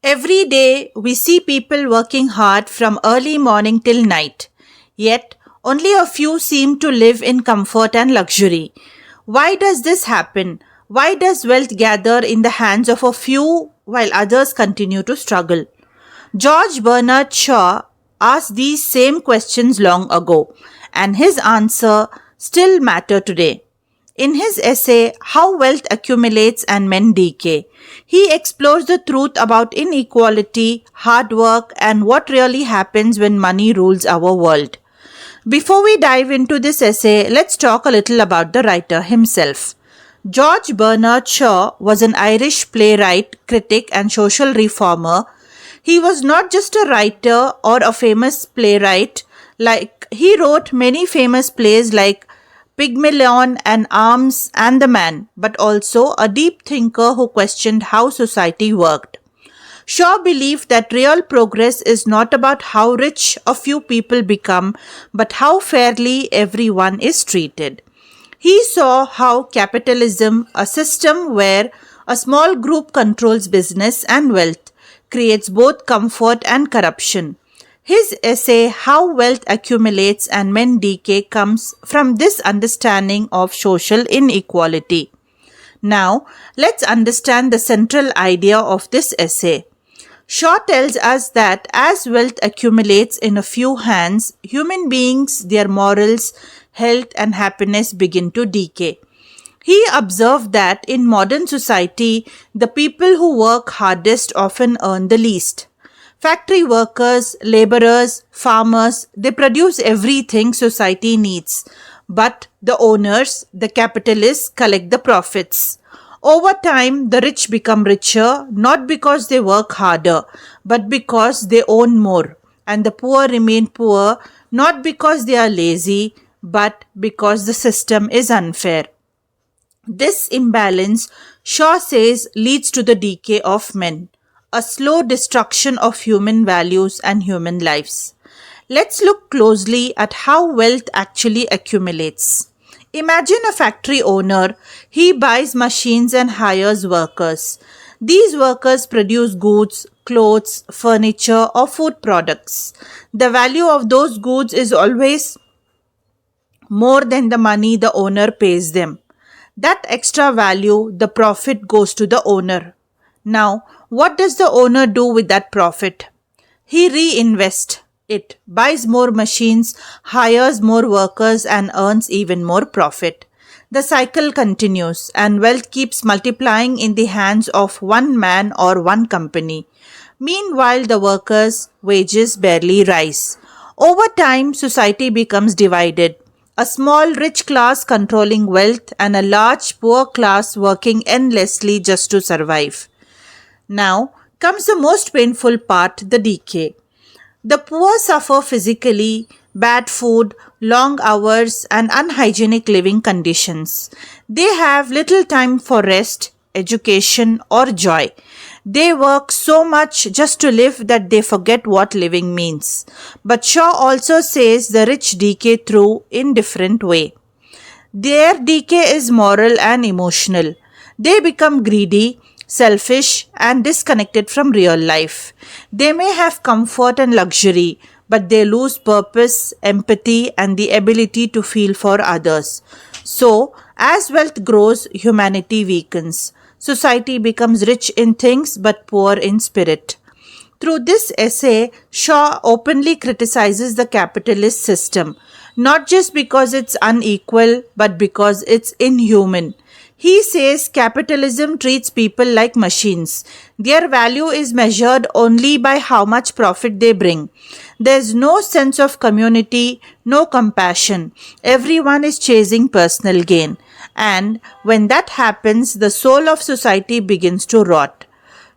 Every day we see people working hard from early morning till night. Yet only a few seem to live in comfort and luxury. Why does this happen? Why does wealth gather in the hands of a few while others continue to struggle? George Bernard Shaw asked these same questions long ago, and his answer still matter today. In his essay, How Wealth Accumulates and Men Decay, he explores the truth about inequality, hard work, and what really happens when money rules our world. Before we dive into this essay, let's talk a little about the writer himself. George Bernard Shaw was an Irish playwright, critic, and social reformer. He was not just a writer or a famous playwright, he wrote many famous plays like Pygmalion and Arms and the Man, but also a deep thinker who questioned how society worked. Shaw believed that real progress is not about how rich a few people become, but how fairly everyone is treated. He saw how capitalism, a system where a small group controls business and wealth, creates both comfort and corruption. His essay, How Wealth Accumulates and Men Decay, comes from this understanding of social inequality. Now, let's understand the central idea of this essay. Shaw tells us that as wealth accumulates in a few hands, human beings, their morals, health, and happiness begin to decay. He observed that in modern society, the people who work hardest often earn the least. Factory workers, laborers, farmers, they produce everything society needs. But the owners, the capitalists, collect the profits. Over time, the rich become richer, not because they work harder, but because they own more. And the poor remain poor, not because they are lazy, but because the system is unfair. This imbalance, Shaw says, leads to the decay of men, a slow destruction of human values and human lives. Let's look closely at how wealth actually accumulates. Imagine a factory owner. He buys machines and hires workers. These workers produce goods, clothes, furniture, or food products. The value of those goods is always more than the money the owner pays them. That extra value, the profit, goes to the owner. Now, what does the owner do with that profit? He reinvests it, buys more machines, hires more workers, and earns even more profit. The cycle continues, and wealth keeps multiplying in the hands of one man or one company. Meanwhile, the workers' wages barely rise. Over time, society becomes divided. A small rich class controlling wealth and a large poor class working endlessly just to survive. Now comes the most painful part, the decay. The poor suffer physically, bad food, long hours, and unhygienic living conditions. They have little time for rest, education, or joy. They work so much just to live that they forget what living means. But Shaw also says the rich decay through in different way. Their decay is moral and emotional. They become greedy, selfish, and disconnected from real life. They may have comfort and luxury, but they lose purpose, empathy, and the ability to feel for others. So, as wealth grows, humanity weakens. Society becomes rich in things but poor in spirit. Through this essay, Shaw openly criticizes the capitalist system, not just because it's unequal, but because it's inhuman. He says capitalism treats people like machines. Their value is measured only by how much profit they bring. There's no sense of community, no compassion. Everyone is chasing personal gain. And when that happens, the soul of society begins to rot.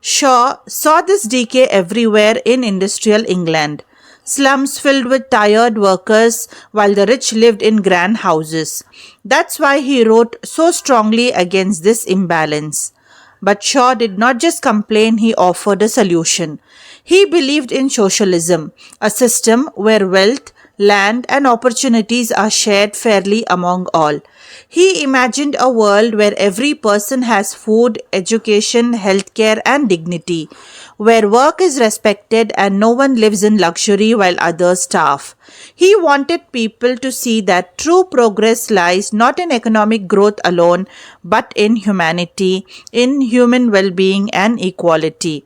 Shaw saw this decay everywhere in industrial England. Slums filled with tired workers while the rich lived in grand houses. That's why he wrote so strongly against this imbalance. But Shaw did not just complain, he offered a solution. He believed in socialism, a system where wealth, land, and opportunities are shared fairly among all. He imagined a world where every person has food, education, healthcare, and dignity, where work is respected and no one lives in luxury while others starve. He wanted people to see that true progress lies not in economic growth alone, but in humanity, in human well being, and equality.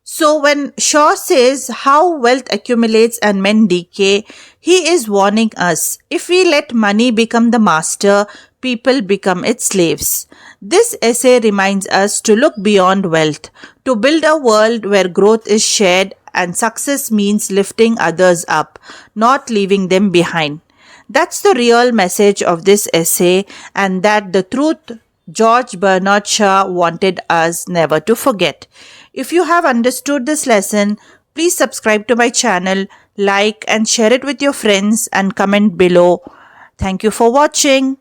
So, when Shaw says how wealth accumulates and men decay, he is warning us if we let money become the master, people become its slaves. This essay reminds us to look beyond wealth, to build a world where growth is shared and success means lifting others up, not leaving them behind. That's the real message of this essay, and that the truth George Bernard Shaw wanted us never to forget. If you have understood this lesson, please subscribe to my channel, like and share it with your friends, and comment below. Thank you for watching.